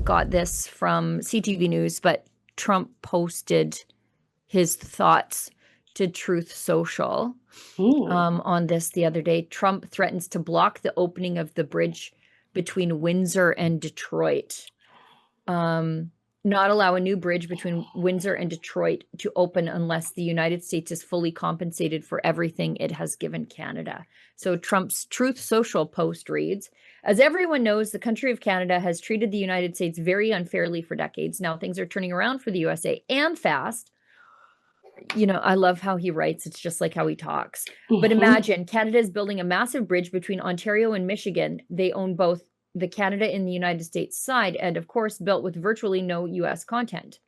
got this from CTV News, but Trump posted his thoughts to Truth Social on this the other day. Trump threatens to block the opening of the bridge between Windsor and Detroit. Not allow a new bridge between Windsor and Detroit to open unless the United States is fully compensated for everything it has given Canada. So Trump's Truth Social post reads, as everyone knows, the country of Canada has treated the United States very unfairly for decades. Now things are turning around for the USA and fast. You know, I love how he writes. It's just like how he talks. But imagine Canada is building a massive bridge between Ontario and Michigan. They own both the Canada and the United States side, and of course, built with virtually no US content.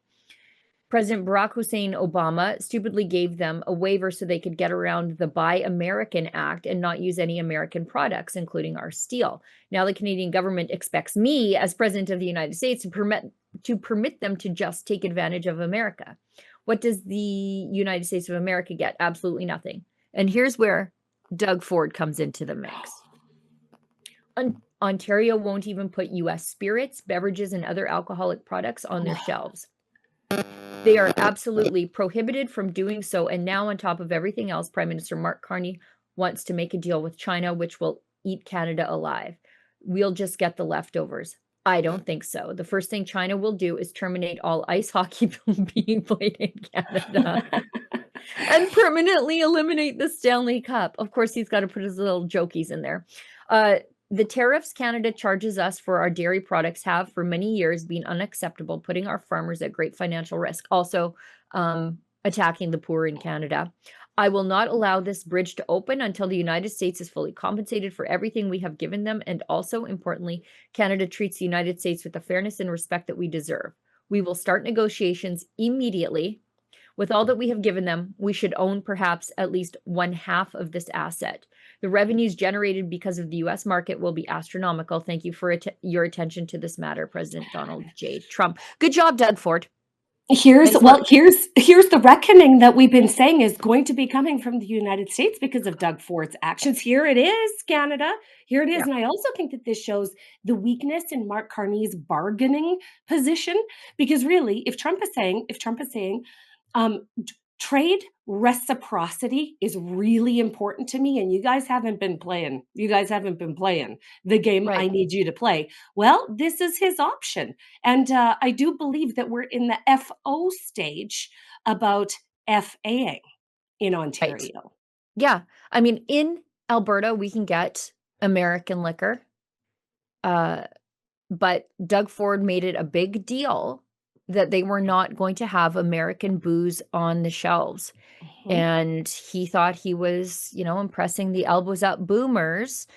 President Barack Hussein Obama stupidly gave them a waiver so they could get around the Buy American Act and not use any American products, including our steel. Now the Canadian government expects me, as President of the United States, to permit them to just take advantage of America. What does the United States of America get? Absolutely nothing. And here's where Doug Ford comes into the mix. Ontario won't even put U.S. spirits, beverages, and other alcoholic products on their shelves. They are absolutely prohibited from doing so. And now, on top of everything else, Prime Minister Mark Carney wants to make a deal with China, which will eat Canada alive. We'll just get the leftovers. I don't think so. The first thing China will do is terminate all ice hockey being played in Canada and permanently eliminate the Stanley Cup. Of course, he's got to put his little jokies in there. The tariffs Canada charges us for our dairy products have for many years been unacceptable, putting our farmers at great financial risk, also attacking the poor in Canada. I will not allow this bridge to open until the United States is fully compensated for everything we have given them. And also, importantly, Canada treats the United States with the fairness and respect that we deserve. We will start negotiations immediately. With all that we have given them, we should own perhaps at least 1/2 of this asset. The revenues generated because of the U.S. market will be astronomical. Thank you for your attention to this matter, President Donald J. Trump. Good job, Doug Ford. Here's the reckoning that we've been saying is going to be coming from the United States because of Doug Ford's actions. Here it is, Canada. Here it is. Yeah. And I also think that this shows the weakness in Mark Carney's bargaining position, because really, if Trump is saying, trade reciprocity is really important to me, and you guys haven't been playing the game right. I need you to play. Well, this is his option. And I do believe that we're in the FO stage about FAing in Ontario. Right. Yeah. I mean, in Alberta, we can get American liquor. But Doug Ford made it a big deal that they were not going to have American booze on the shelves. Mm-hmm. And he thought he was, impressing the elbows up boomers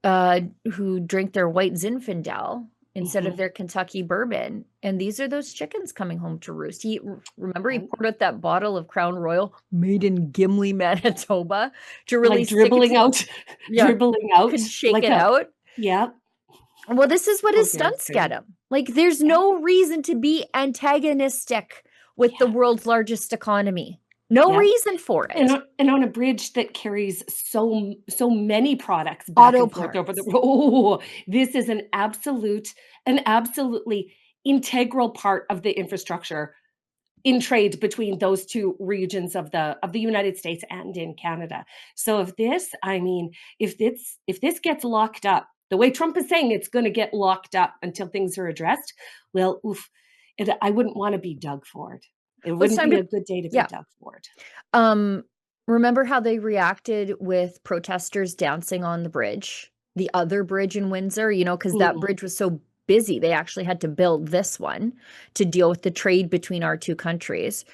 who drink their white Zinfandel instead of their Kentucky bourbon. And these are those chickens coming home to roost. He poured out that bottle of Crown Royal made in Gimli, Manitoba to really like dribbling out, could shake it out. Yeah. Well, this is what his stunts get him. Like, there's no reason to be antagonistic with the world's largest economy. No reason for it. And on a bridge that carries so many products back and forth over the road. This is an absolutely integral part of the infrastructure in trade between those two regions of the United States and in Canada. So if this gets locked up, the way Trump is saying it's going to get locked up until things are addressed, well, I wouldn't want to be Doug Ford. It wouldn't be a good day to be Doug Ford. Remember how they reacted with protesters dancing on the bridge, the other bridge in Windsor, because that bridge was so busy. They actually had to build this one to deal with the trade between our two countries.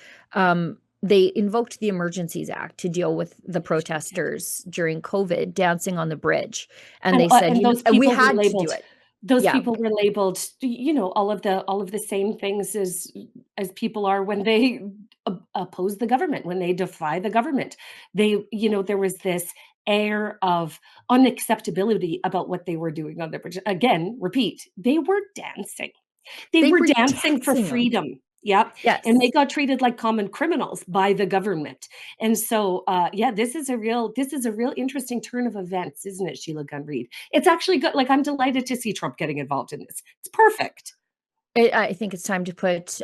They invoked the Emergencies Act to deal with the protesters during COVID dancing on the bridge. And they said, we had to do it. Those people were labeled, all of the same things as people are when they oppose the government, when they defy the government. There was this air of unacceptability about what they were doing on the bridge. Again, repeat, they were dancing. They were dancing for freedom. Yep. Yes. And they got treated like common criminals by the government. And so, this is a real interesting turn of events, isn't it, Sheila Gunn Reid? It's actually good. Like, I'm delighted to see Trump getting involved in this. It's perfect. I think it's time to put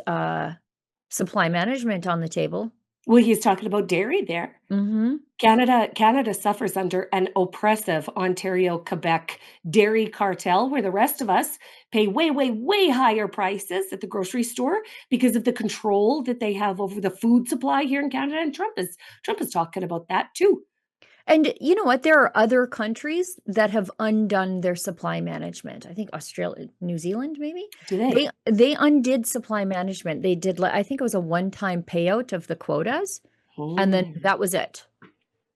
supply management on the table. Well, he's talking about dairy there. Mm-hmm. Canada suffers under an oppressive Ontario-Quebec dairy cartel, where the rest of us pay way, way, way higher prices at the grocery store because of the control that they have over the food supply here in Canada, and Trump is talking about that too. And you know what? There are other countries that have undone their supply management. I think Australia, New Zealand, maybe Do they they? they undid supply management. They did, I think it was a one-time payout of the quotas, and then Mm. that was it.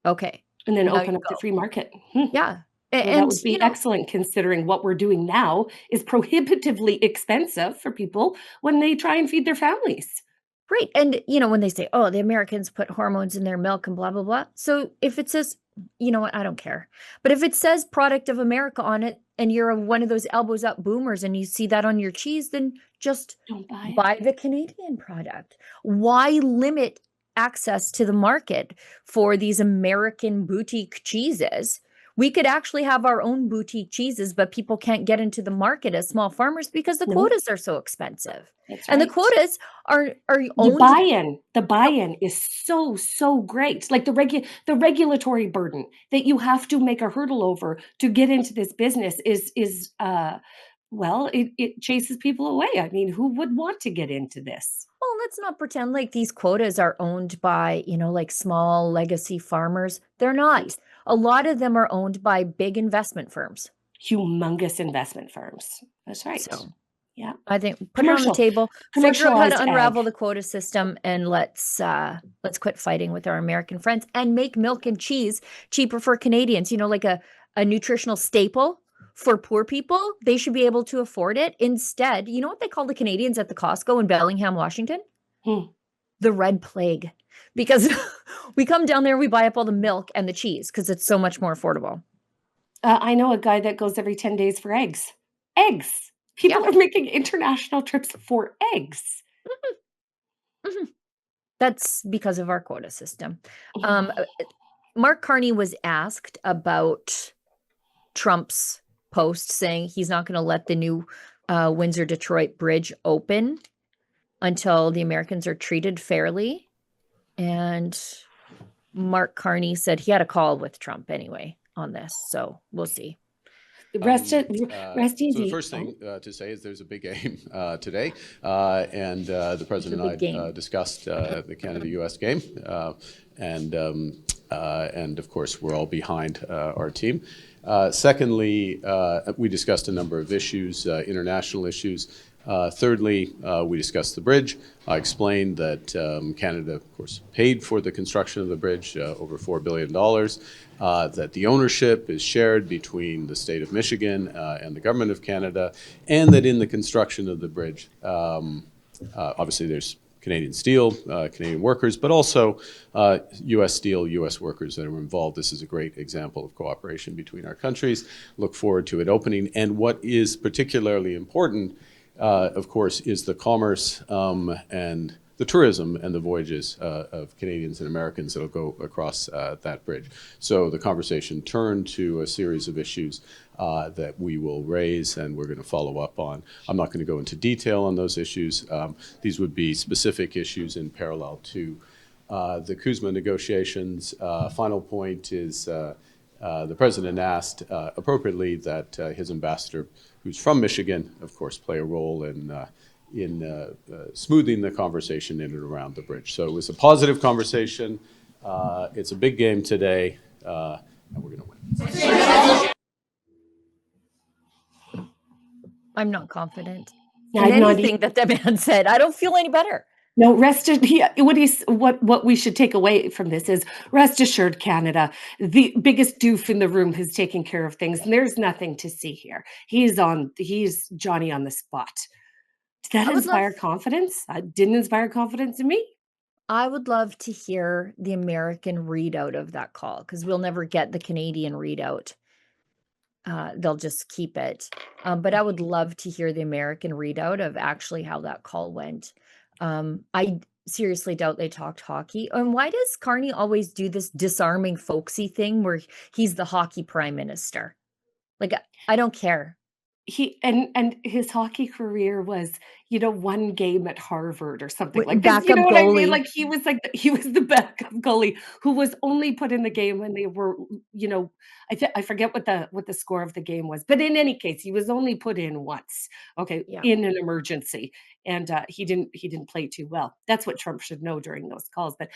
Okay, And then now open you up the go. free market. Hmm. Yeah, Well, that and would be excellent considering what we're doing now is prohibitively expensive for people when they try and feed their families. right. And when they say, "Oh, the Americans put hormones in their milk and blah blah blah," so if it says, you know what, I don't care. But if it says "Product of America" on it, and you're one of those elbows up boomers, and you see that on your cheese, then just Don't buy it. buy the Canadian product. Why limit access to the market for these American boutique cheeses? We could actually have our own boutique cheeses, but people can't get into the market as small farmers because the No, quotas are so expensive. that's And the right. quotas are The owned. buy-in, the buy-in is so, so great. Like the regulatory burden that you have to make a hurdle over to get into this business well, it chases people away. I mean, who would want to get into this? Well, let's not pretend like these quotas are owned by, like small legacy farmers. They're Right. not. A lot of them are owned by big investment firms. Humongous investment firms. That's right. So Yeah. I think put it on the Commercial table, figure out how commercialized to ag. unravel the quota system, and let's quit fighting with our American friends and make milk and cheese cheaper for Canadians. Like a nutritional staple for poor people. They should be able to afford it. Instead, you know what they call the Canadians at the Costco in Bellingham, Washington? Hmm. The red plague. Because we come down there, we buy up all the milk and the cheese because it's so much more affordable. I know a guy that goes every 10 days for eggs. Eggs! Yeah. People are making international trips for eggs. Mhm. That's because of our quota system. Mm. Mark Carney was asked about Trump's post saying he's not going to let the new Windsor Detroit bridge open until the Americans are treated fairly. And Mark Carney said he had a call with Trump anyway on this. So we'll see. Rest it rest So the easy. first thing Oh, to say is there's a big game today, and the president big and game. I discussed the Canada-U.S. game, and of course we're all behind our team. Secondly, we discussed a number of issues, international issues. Thirdly, we discussed the bridge. I explained that Canada, of course, paid for the construction of the bridge, over $4 billion, that the ownership is shared between the state of Michigan and the government of Canada, and that in the construction of the bridge, obviously there's Canadian steel, Canadian workers, but also U.S. steel, U.S. workers that are involved. This is a great example of cooperation between our countries. Look forward to it opening. And what is particularly important, of course, is the commerce and the tourism and the voyages of Canadians and Americans that will go across that bridge. So the conversation turned to a series of issues that we will raise and we're going to follow up on. I'm not going to go into detail on those issues. These would be specific issues in parallel to the CUSMA negotiations. Final point is the president asked appropriately that his ambassador, who's from Michigan, of course, play a role in smoothing the conversation in and around the bridge. So it was a positive conversation. It's a big game today, and we're going to win. I'm not confident in I'm not anything that the man said. I don't feel any better. No, what we should take away from this is rest assured, Canada, the biggest doof in the room has taken care of things, and there's nothing to see here. He's Johnny on the spot. Did that I would love inspire confidence? Didn't inspire confidence in me. I would love to hear the American readout of that call because we'll never get the Canadian readout. They'll just keep it. But I would love to hear the American readout of actually how that call went. I seriously doubt they talked hockey. And why does Carney always do this disarming folksy thing where he's the hockey prime minister? Like, I don't care. and his hockey career was, one game at Harvard or something like this, you Backup know what I mean? goalie. Like, he was the backup goalie who was only put in the game when they were, I forget what the score of the game was, but in any case, he was only put in once, okay, Yeah. in an emergency, and, he didn't play too well. That's what Trump should know during those calls, but